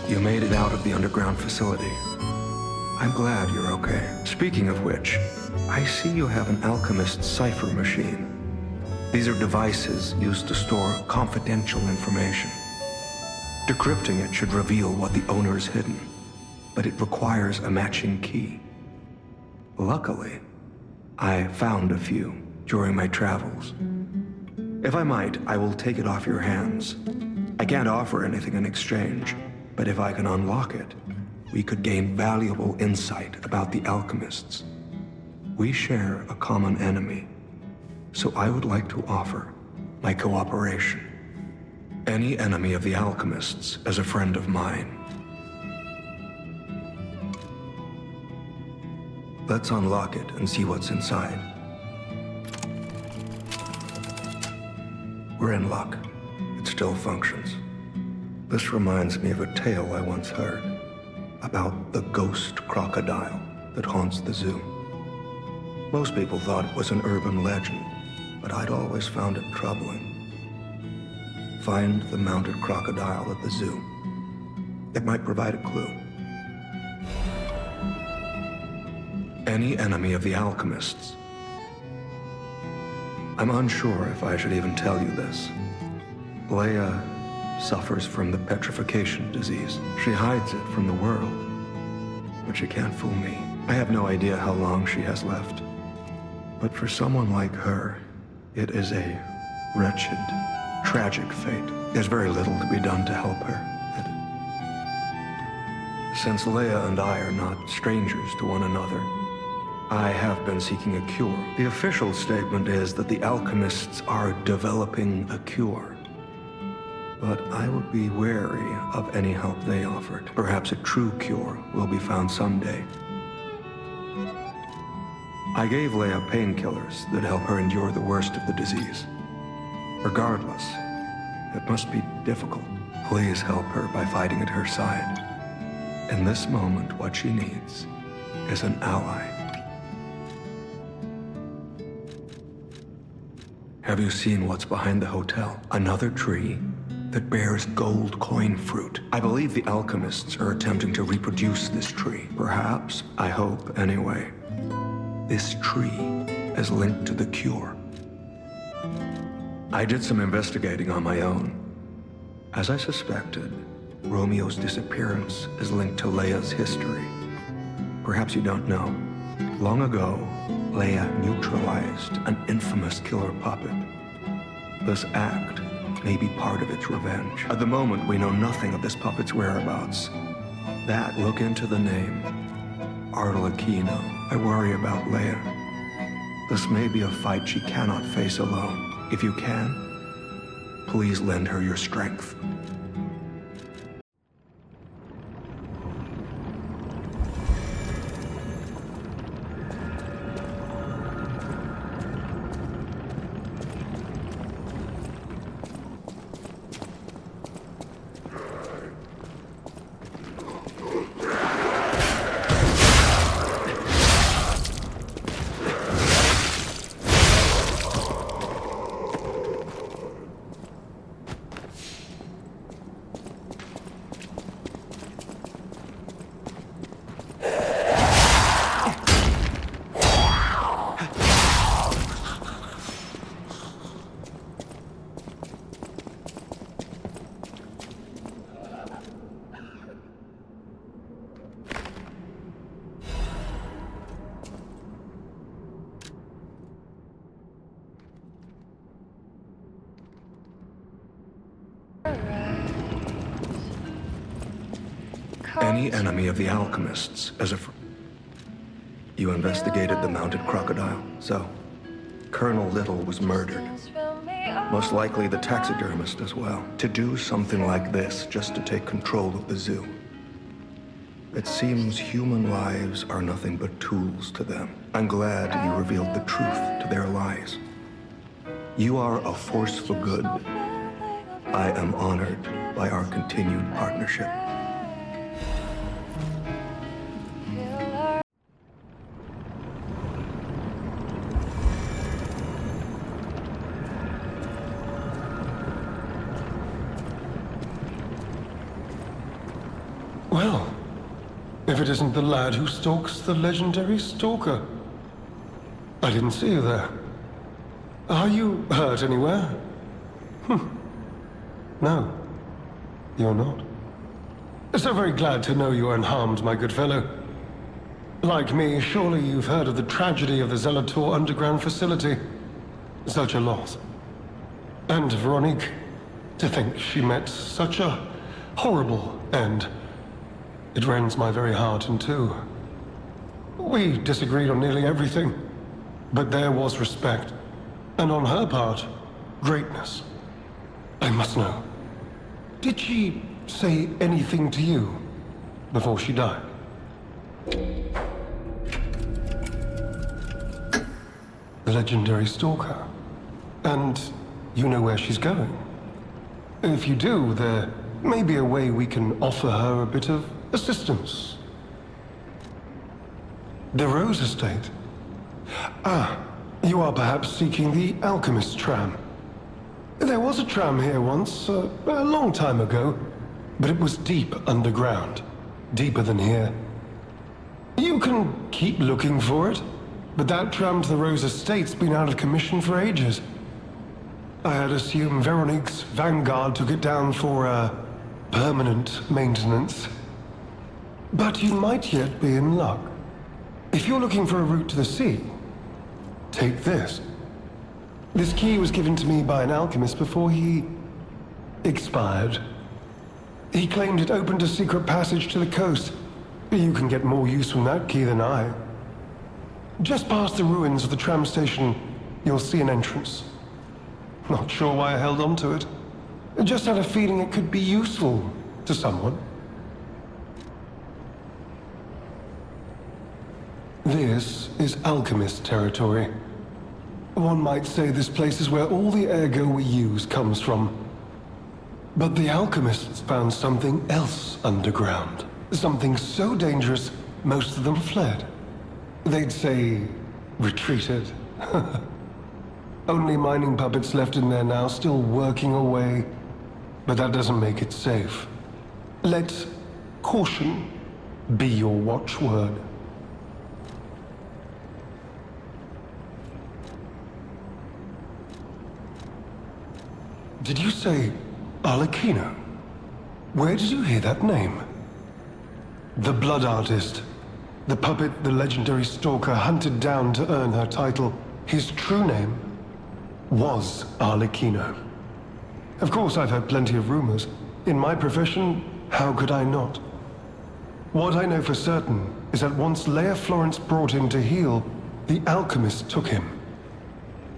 You made it out of the underground facility. I'm glad you're okay. Speaking of which, I see you have an Alchemist cipher machine. These are devices used to store confidential information. Decrypting it should reveal what the owner is hidden, but it requires a matching key. Luckily, I found a few during my travels. If I might, I will take it off your hands. I can't offer anything in exchange, but if I can unlock it, we could gain valuable insight about the Alchemists. We share a common enemy, so I would like to offer my cooperation. Any enemy of the Alchemists is a friend of mine. Let's unlock it and see what's inside. We're in luck. It still functions. This reminds me of a tale I once heard about the ghost crocodile that haunts the zoo. Most people thought it was an urban legend, but I'd always found it troubling. Find the mounted crocodile at the zoo. It might provide a clue. Any enemy of the Alchemists. I'm unsure if I should even tell you this. Leia suffers from the petrification disease. She hides it from the world, but she can't fool me. I have no idea how long she has left. But for someone like her, it is a wretched, tragic fate. There's very little to be done to help her. Since Leia and I are not strangers to one another, I have been seeking a cure. The official statement is that the Alchemists are developing a cure. But I would be wary of any help they offered. Perhaps a true cure will be found someday. I gave Leia painkillers that help her endure the worst of the disease. Regardless, it must be difficult. Please help her by fighting at her side. In this moment, what she needs is an ally. Have you seen what's behind the hotel? Another tree that bears gold coin fruit. I believe the Alchemists are attempting to reproduce this tree. Perhaps, I hope anyway, this tree is linked to the cure. I did some investigating on my own. As I suspected, Romeo's disappearance is linked to Leia's history. Perhaps you don't know. Long ago, Leia neutralized an infamous killer puppet. This act may be part of its revenge. At the moment, we know nothing of this puppet's whereabouts. Look into the name, Arlecchino. I worry about Leia. This may be a fight she cannot face alone. If you can, please lend her your strength. Any enemy of the Alchemists as a You investigated the mounted crocodile, so Colonel Little was murdered. Most likely the taxidermist as well. To do something like this just to take control of the zoo. It seems human lives are nothing but tools to them. I'm glad you revealed the truth to their lies. You are a force for good. I am honored by our continued partnership. Well, if it isn't the lad who stalks the legendary stalker. I didn't see you there. Are you hurt anywhere? No, you're not. So very glad to know you are unharmed, my good fellow. Like me, surely you've heard of the tragedy of the Zelator underground facility. Such a loss. And Veronique, to think she met such a horrible end. It rends my very heart in two. We disagreed on nearly everything, but there was respect, and on her part, greatness. I must know, did she say anything to you before she died? The legendary stalker. And you know where she's going? If you do, there may be a way we can offer her a bit of assistance. The Rose Estate. Ah, you are perhaps seeking the Alchemist tram. There was a tram here once, a long time ago, but it was deep underground. Deeper than here. You can keep looking for it, but that tram to the Rose Estate's been out of commission for ages. I had assumed Veronique's Vanguard took it down for, permanent maintenance. But you might yet be in luck. If you're looking for a route to the sea, take this. This key was given to me by an alchemist before he expired. He claimed it opened a secret passage to the coast. You can get more use from that key than I. Just past the ruins of the tram station, you'll see an entrance. Not sure why I held on to it. Just had a feeling it could be useful to someone. This is Alchemist territory. One might say this place is where all the ergo we use comes from. But the alchemists found something else underground. Something so dangerous, most of them fled. They'd say, retreated. Only mining puppets left in there now, still working away. But that doesn't make it safe. Let caution be your watchword. Did you say Arlecchino? Where did you hear that name? The Blood Artist. The puppet the legendary stalker hunted down to earn her title. His true name was Arlecchino. Of course, I've heard plenty of rumors. In my profession, how could I not? What I know for certain is that once Leia Florence brought him to heal, the alchemist took him.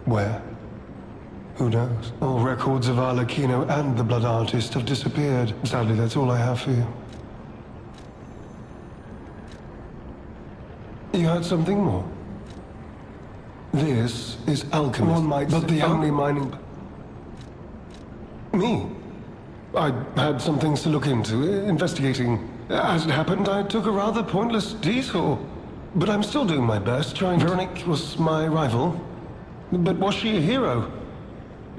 Where? Who knows? All records of Arlecchino and the Blood Artist have disappeared. Sadly, that's all I have for you. You had something more? This is Alchemist. One might but the only mining... Me? I had some things to look into, investigating. As it happened, I took a rather pointless detour. But I'm still doing my best, trying... Veronique was my rival. But was she a hero?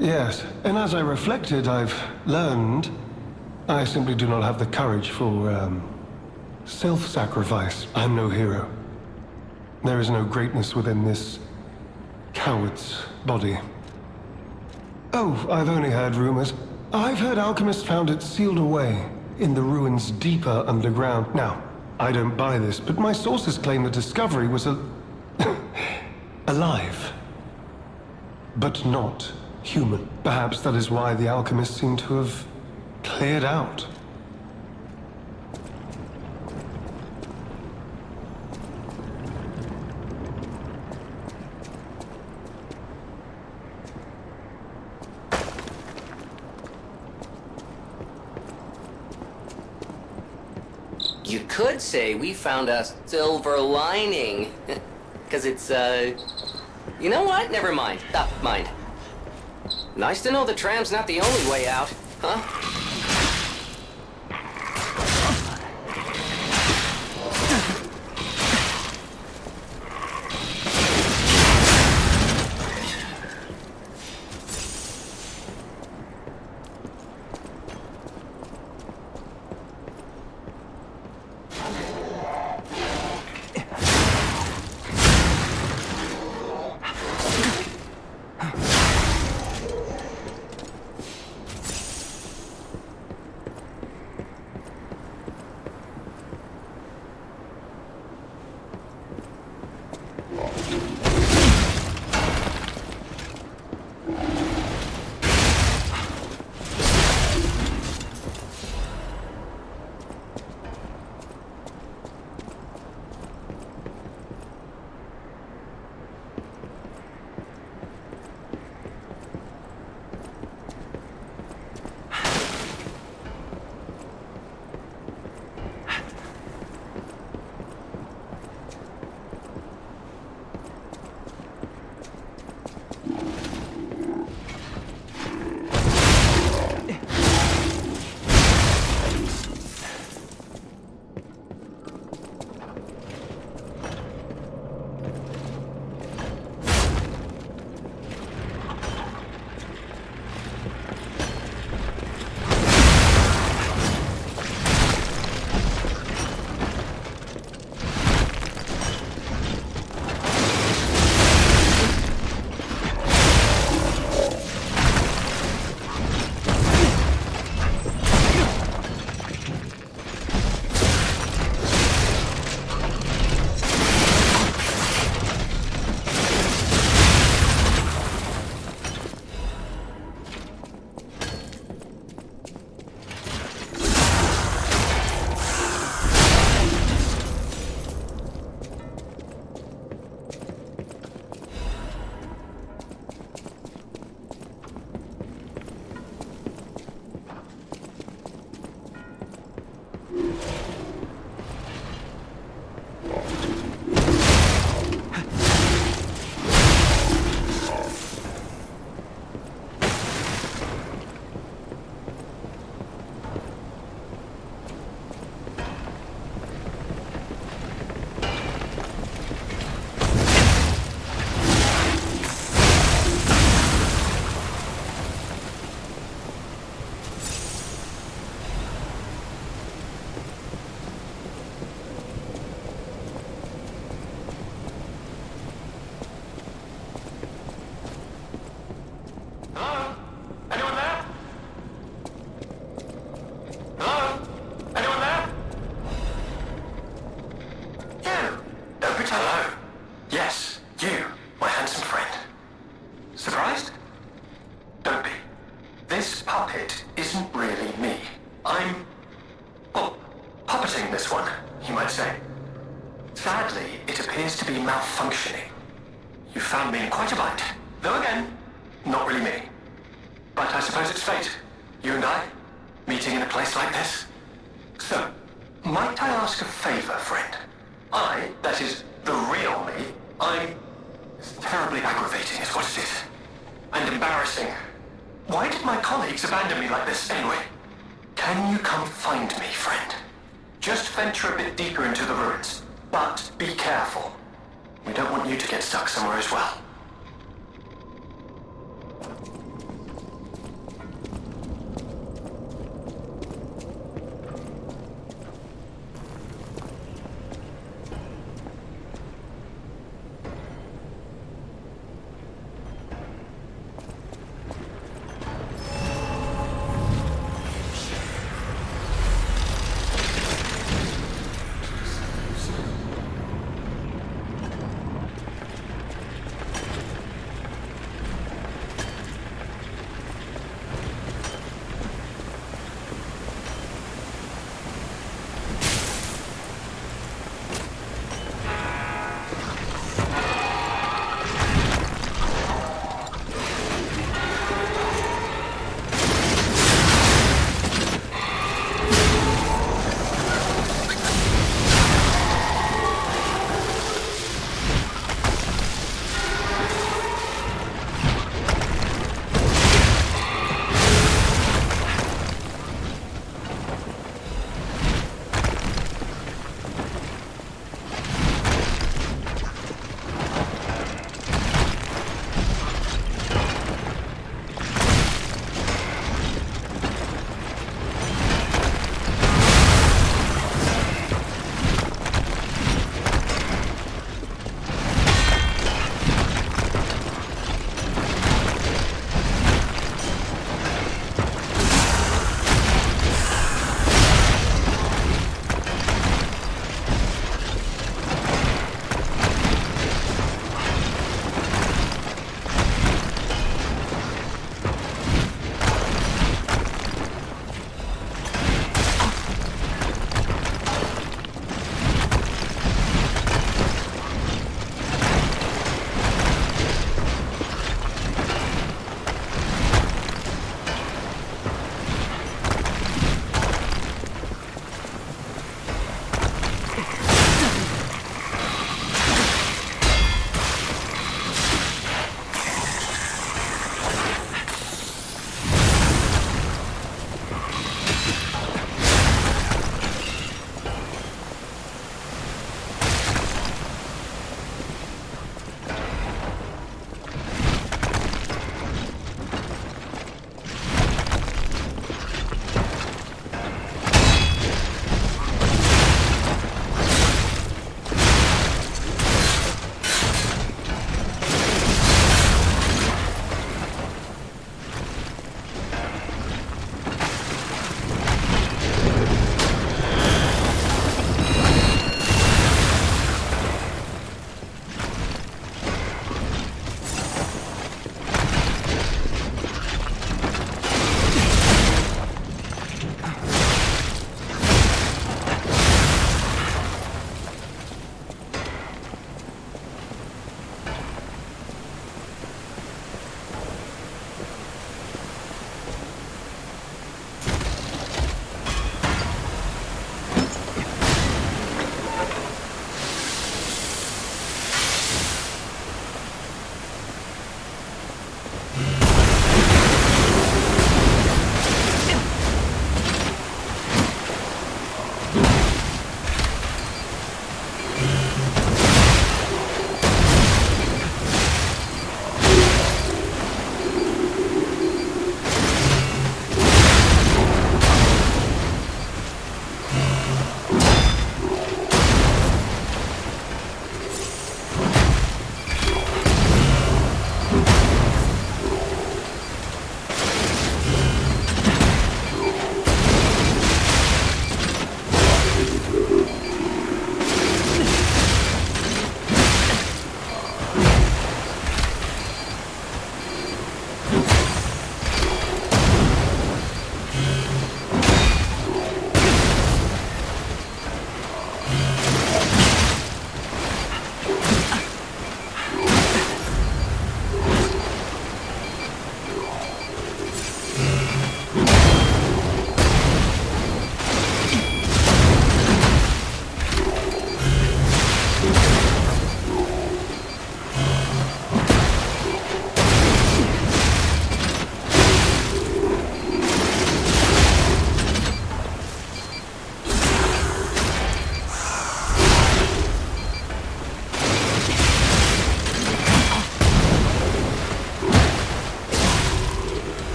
Yes, and as I reflected, I've learned I simply do not have the courage for, self-sacrifice. I'm no hero. There is no greatness within this coward's body. Oh, I've only heard rumors. I've heard alchemists found it sealed away in the ruins deeper underground. Now, I don't buy this, but my sources claim the discovery was alive, but not human. Perhaps that is why the alchemists seem to have cleared out. You could say we found a silver lining. Because it's, You know what? Never mind. Mind. Nice to know the tram's not the only way out, huh? isn't really me. I'm, well, puppeting this one, you might say. Sadly, it appears to be malfunctioning. You found me in quite a bind. Though again, not really me. But I suppose it's fate. You and I, meeting in a place like this. So, might I ask a favor, friend? That is, the real me, it's terribly aggravating is what it is. And embarrassing. Why did my colleagues abandon me like this anyway? Can you come find me, friend? Just venture a bit deeper into the ruins. But be careful. We don't want you to get stuck somewhere as well.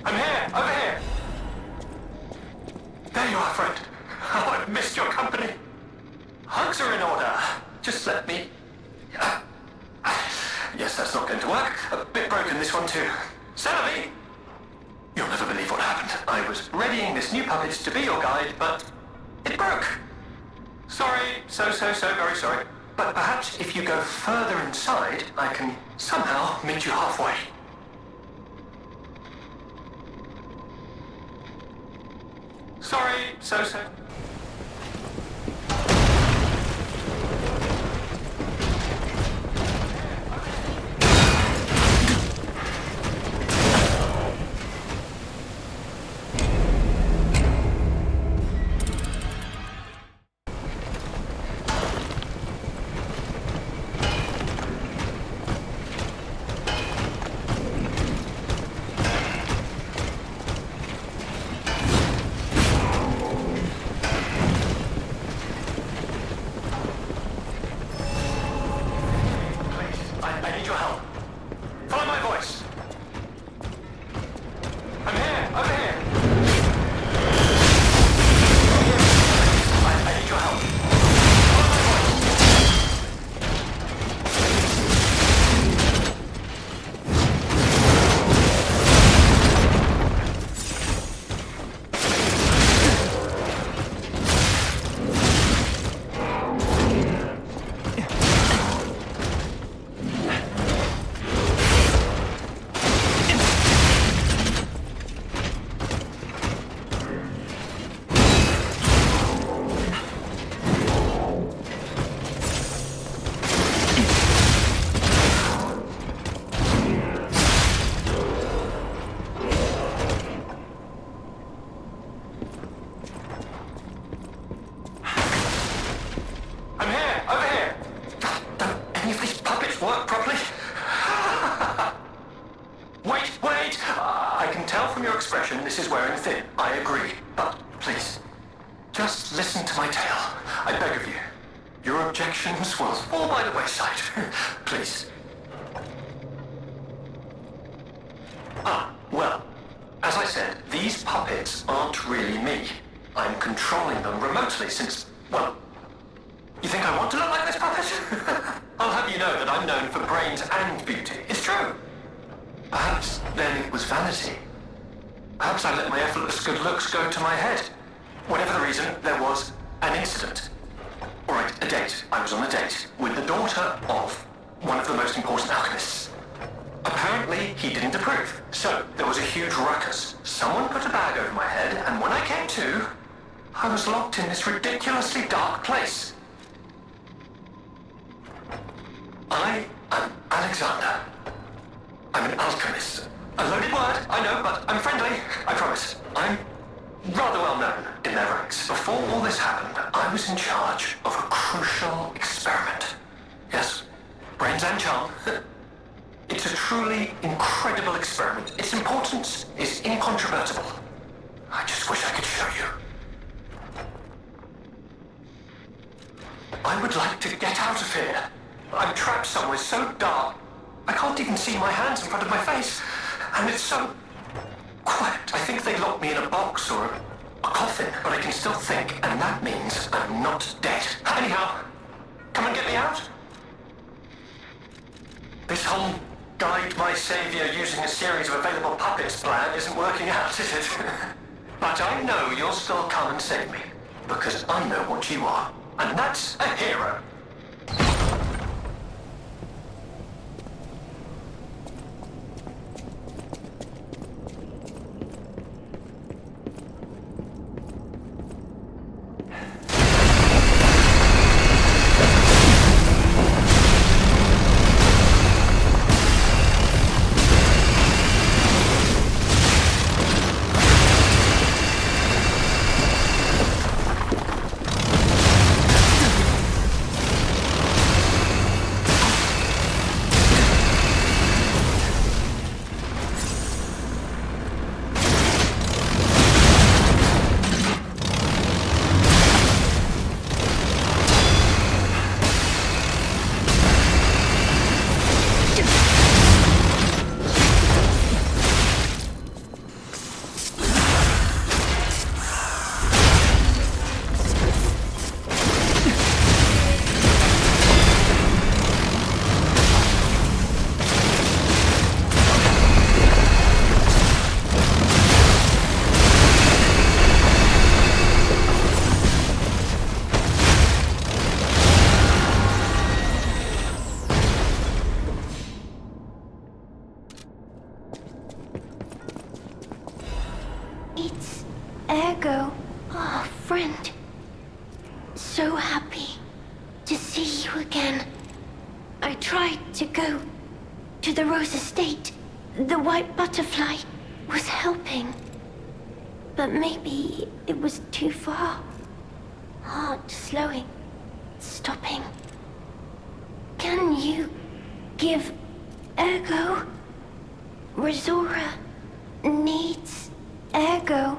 I'm here! Over here! There you are, friend. Oh, I've missed your company. Hugs are in order. Just let me... Yes, that's not going to work. A bit broken, this one too. Savvy! You'll never believe what happened. I was readying this new puppet to be your guide, but it broke. Sorry, so very sorry. But perhaps if you go further inside, I can somehow meet you halfway. Sorry, so. I need your help. Follow my voice. I'm here, over here. I need your help. Follow my voice. I'm here, over here. Don't any of these puppets work properly? Wait! I can tell from your expression this is wearing thin. I agree. But please, just listen to my tale. I beg of you. Your objections will fall by the wayside. Please. Well, as I said, these puppets aren't really me. I'm controlling them remotely since, well, you think I want to look like this puppet? I'll have you know that I'm known for brains and beauty. It's true. Perhaps then it was vanity. Perhaps I let my effortless good looks go to my head. Whatever the reason, there was an incident. All right, a date. I was on a date with the daughter of one of the most important alchemists. Apparently, he didn't approve. So, there was a huge ruckus. Someone put a bag over my head, and when I came to, I was locked in this ridiculously dark place. I am Alexander. I'm an alchemist. A loaded word, I know, but I'm friendly, I promise. I'm rather well known in their ranks. Before all this happened, I was in charge of a crucial experiment. Yes, brains and charm. It's a truly incredible experiment. Its importance is incontrovertible. I just wish I could show you. I would like to get out of here. I'm trapped somewhere so dark, I can't even see my hands in front of my face. And it's so quiet. I think they locked me in a box or a coffin, but I can still think, and that means I'm not dead. Anyhow, come and get me out. This whole guide my savior using a series of available puppets plan isn't working out, is it? But I know you'll still come and save me, because I know what you are, and that's a hero. It's Ergo. Oh, friend. So happy to see you again. I tried to go to the Rose Estate. The white butterfly was helping. But maybe it was too far. Heart slowing, stopping. Can you give Ergo? Resora needs Ergo.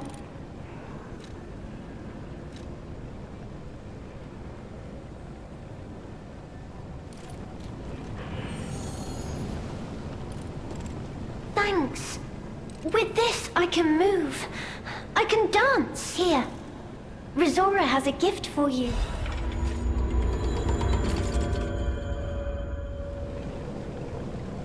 Thanks. With this, I can move. I can dance. Here. Resora has a gift for you.